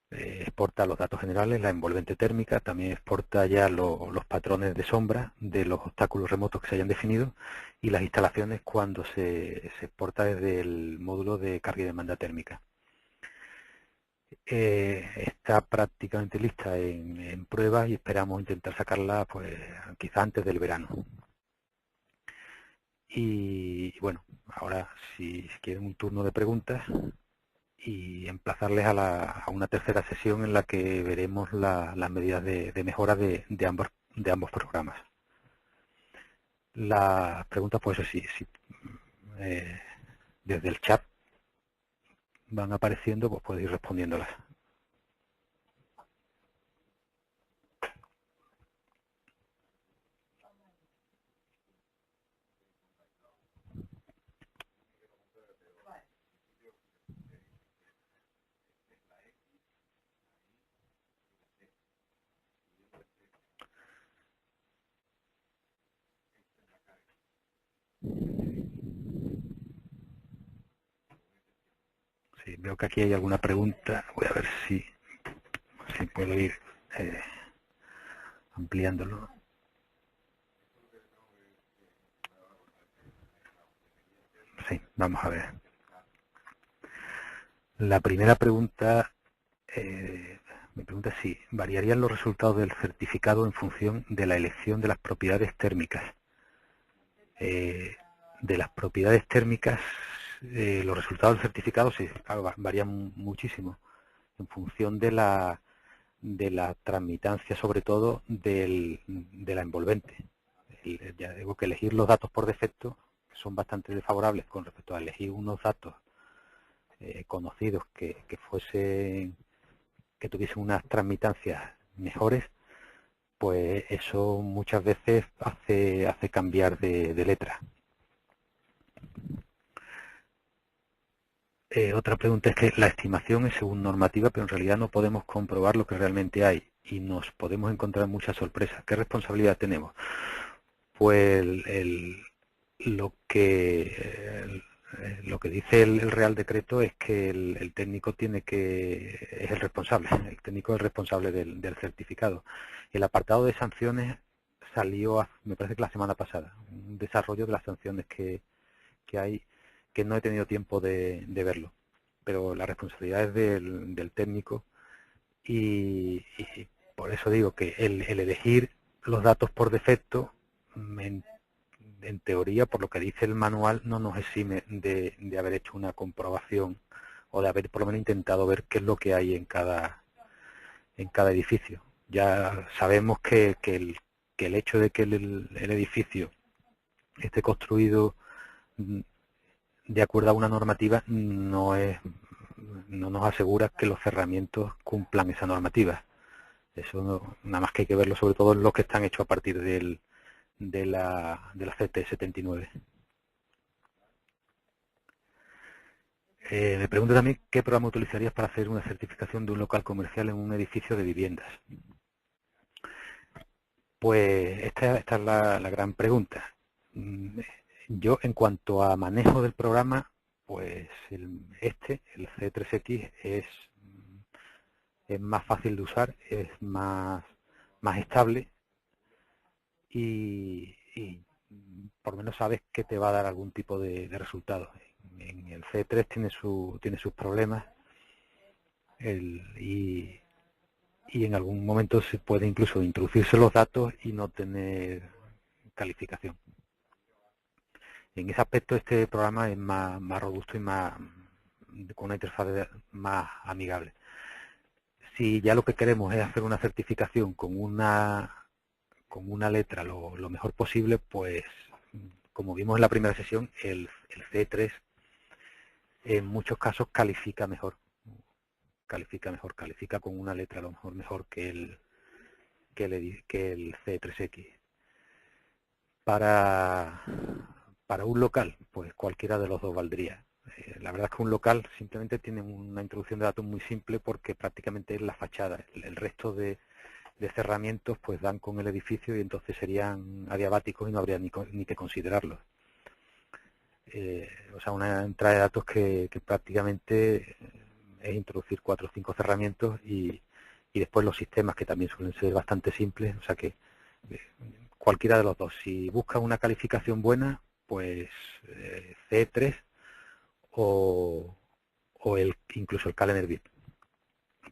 Exporta los datos generales, la envolvente térmica, también exporta ya los patrones de sombra de los obstáculos remotos que se hayan definido y las instalaciones cuando se exporta desde el módulo de carga y demanda térmica. Está prácticamente lista en pruebas y esperamos intentar sacarla pues quizá antes del verano. Y bueno, ahora si quieren un turno de preguntas y emplazarles a una tercera sesión en la que veremos las medidas de mejora de ambos programas. Las preguntas, pues sí, desde el chat van apareciendo, pues puedo ir respondiéndolas. Sí, veo que aquí hay alguna pregunta. Voy a ver si puedo ir ampliándolo. Sí, vamos a ver. La primera pregunta me pregunta si variarían los resultados del certificado en función de la elección de las propiedades térmicas. De las propiedades térmicas, los resultados del certificado sí, claro, varían muchísimo en función de la transmitancia, sobre todo de la envolvente. Ya digo que elegir los datos por defecto son bastante desfavorables con respecto a elegir unos datos conocidos que tuviesen unas transmitancias mejores, pues eso muchas veces hace cambiar de letra. Otra pregunta es que la estimación es según normativa, pero en realidad no podemos comprobar lo que realmente hay y nos podemos encontrar muchas sorpresas. ¿Qué responsabilidad tenemos? Pues Lo que dice el Real Decreto es que el técnico es el responsable, el técnico es el responsable del certificado. El apartado de sanciones salió, me parece que la semana pasada, un desarrollo de las sanciones que hay, que no he tenido tiempo de verlo, pero la responsabilidad es del técnico y por eso digo que el elegir los datos por defecto, en teoría, por lo que dice el manual, no nos exime de haber hecho una comprobación o de haber por lo menos intentado ver qué es lo que hay en cada edificio. Ya sabemos que el hecho de que el edificio esté construido de acuerdo a una normativa no nos asegura que los cerramientos cumplan esa normativa. Eso nada más que hay que verlo, sobre todo en los que están hechos a partir de la CT 79. Me pregunto también qué programa utilizarías para hacer una certificación de un local comercial en un edificio de viviendas. Pues esta es la gran pregunta. Yo, en cuanto a manejo del programa, pues el C3X es más fácil de usar, es más estable y por lo menos sabes que te va a dar algún tipo de resultado. En el C3 tiene sus problemas y en algún momento se puede incluso introducirse los datos y no tener calificación. En ese aspecto este programa es más robusto y con una interfaz más amigable. Si ya lo que queremos es hacer una certificación con una letra lo mejor posible, pues como vimos en la primera sesión, el C3 en muchos casos califica con una letra a lo mejor que el C3X. Para un local, pues cualquiera de los dos valdría. La verdad es que un local simplemente tiene una introducción de datos muy simple porque prácticamente es la fachada. El resto de cerramientos pues dan con el edificio y entonces serían adiabáticos y no habría ni que considerarlos. O sea, una entrada de datos que prácticamente es introducir 4 o 5 cerramientos y después los sistemas, que también suelen ser bastante simples. O sea que cualquiera de los dos. Si buscas una calificación buena, pues C3 o incluso el Calendar VIP.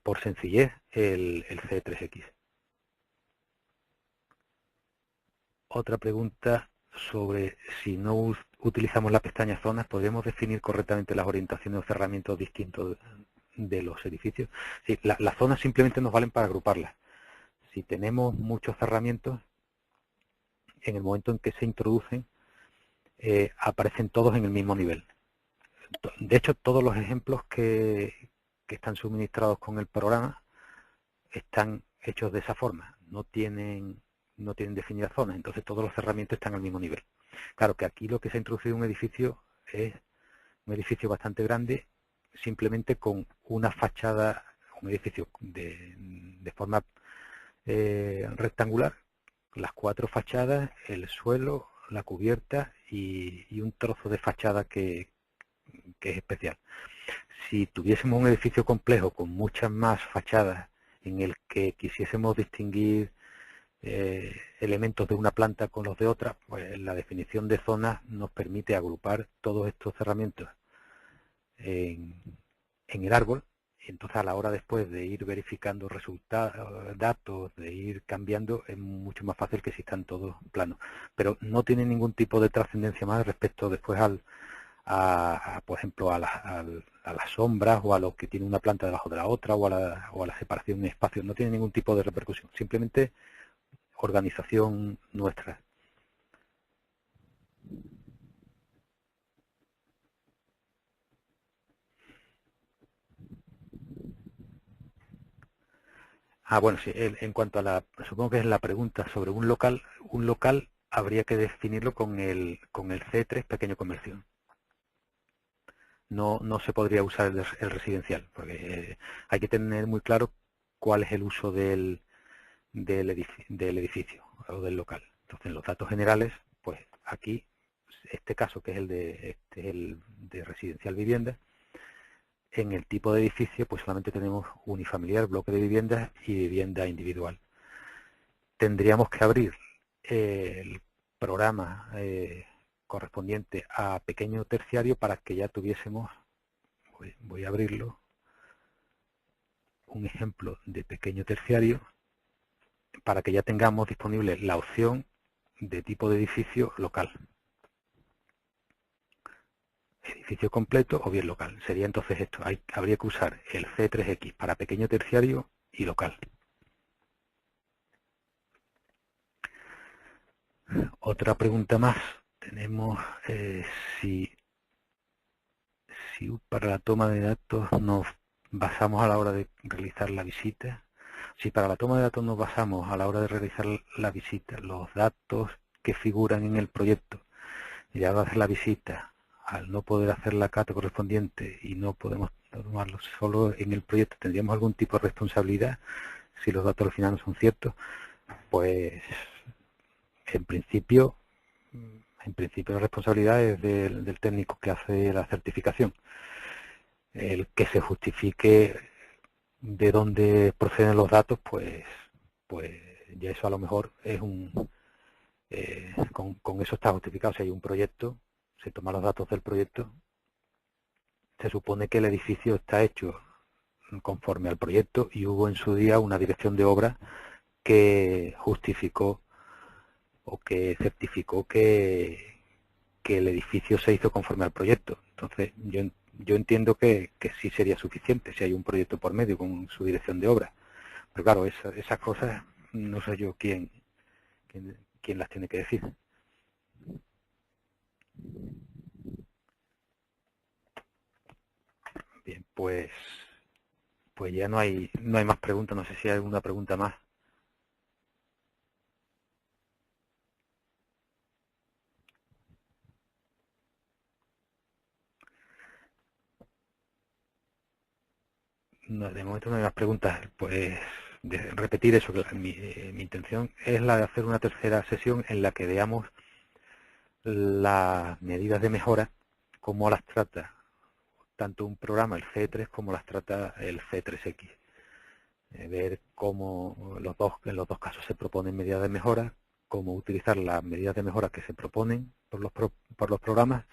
Por sencillez, el C3X. Otra pregunta sobre si no utilizamos la pestaña zonas, ¿podemos definir correctamente las orientaciones o cerramientos distintos de los edificios? Sí, las zonas simplemente nos valen para agruparlas. Si tenemos muchos cerramientos, en el momento en que se introducen, aparecen todos en el mismo nivel. De hecho, todos los ejemplos que están suministrados con el programa están hechos de esa forma. No tienen definidas zonas, entonces todos los cerramientos están al mismo nivel. Claro que aquí lo que se ha introducido en un edificio es un edificio bastante grande, simplemente con una fachada, un edificio de forma rectangular, las 4 fachadas, el suelo, la cubierta y un trozo de fachada que es especial. Si tuviésemos un edificio complejo con muchas más fachadas en el que quisiésemos distinguir elementos de una planta con los de otra, pues la definición de zonas nos permite agrupar todos estos cerramientos en el árbol. Y entonces a la hora después de ir verificando resultados, datos, de ir cambiando, es mucho más fácil que existan todos planos. Pero no tiene ningún tipo de trascendencia más respecto después por ejemplo, a las sombras o a lo que tiene una planta debajo de la otra o a la separación en espacios. No tiene ningún tipo de repercusión, simplemente organización nuestra. Bueno, sí, en cuanto a supongo que es la pregunta sobre un local habría que definirlo con el C3 pequeño comercio. No se podría usar el residencial, porque hay que tener muy claro cuál es el uso del edificio o del local. Entonces, en los datos generales, pues aquí este caso, que es el de residencial vivienda, en el tipo de edificio pues solamente tenemos unifamiliar, bloque de viviendas y vivienda individual. Tendríamos que abrir el programa correspondiente a pequeño terciario para que ya tuviésemos, voy a abrirlo, un ejemplo de pequeño terciario, para que ya tengamos disponible la opción de tipo de edificio local. Edificio completo o bien local. Sería entonces esto. Habría que usar el C3X para pequeño terciario y local. Otra pregunta más. Tenemos si para la toma de datos nos basamos a la hora de realizar la visita. Si para la toma de datos nos basamos a la hora de realizar la visita, los datos que figuran en el proyecto, y al hacer la visita, al no poder hacer la cata correspondiente y no podemos tomarlo solo en el proyecto, ¿tendríamos algún tipo de responsabilidad si los datos al final no son ciertos? Pues en principio la responsabilidad es del técnico que hace la certificación. El que se justifique de dónde proceden los datos, pues ya eso a lo mejor es con eso está justificado. Si hay un proyecto, se toman los datos del proyecto, se supone que el edificio está hecho conforme al proyecto y hubo en su día una dirección de obra que justificó o que certificó que el edificio se hizo conforme al proyecto. Entonces yo entiendo que sí sería suficiente si hay un proyecto por medio con su dirección de obra. Pero claro, esas cosas no sé yo quién las tiene que decir. Bien, pues ya no hay más preguntas. No sé si hay alguna pregunta más. No, de momento no hay más preguntas. Pues de repetir eso, que mi intención es la de hacer una tercera sesión en la que veamos las medidas de mejora, cómo las trata tanto un programa, el C3, como las trata el C3X. Ver cómo en los dos casos se proponen medidas de mejora, cómo utilizar las medidas de mejora que se proponen por los programas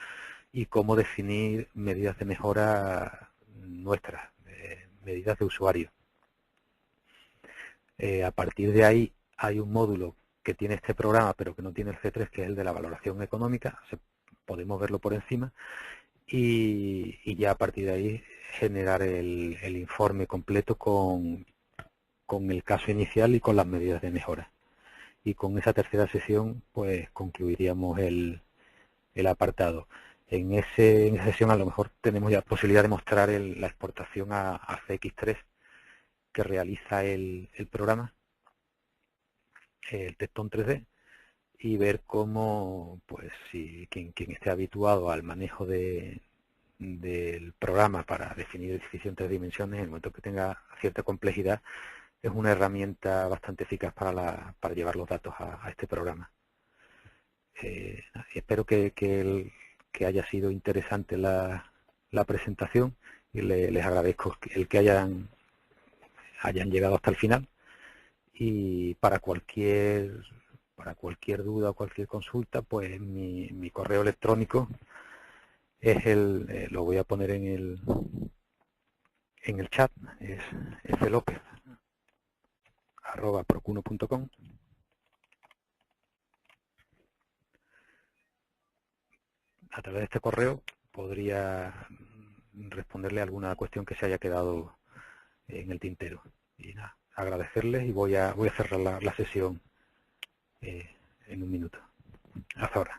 y cómo definir medidas de mejora nuestras, medidas de usuario. A partir de ahí hay un módulo que tiene este programa pero que no tiene el C3, que es el de la valoración económica. Podemos verlo por encima y ya a partir de ahí generar el informe completo con el caso inicial y con las medidas de mejora. Y con esa tercera sesión pues concluiríamos el apartado. En esa sesión a lo mejor tenemos ya posibilidad de mostrar la exportación a CX3 que realiza el programa, el Texton 3D, y ver cómo, pues si quien esté habituado al manejo del programa para definir edificio en 3 dimensiones, en el momento que tenga cierta complejidad, es una herramienta bastante eficaz para llevar los datos a este programa. Espero que haya sido interesante la presentación y les agradezco el que hayan llegado hasta el final. Y para cualquier duda o cualquier consulta, pues mi correo electrónico es lo voy a poner en el chat, es flopez@procuno.com. A través de este correo podría responderle alguna cuestión que se haya quedado en el tintero. Y nada, agradecerles y voy a cerrar la sesión en un minuto. Hasta ahora.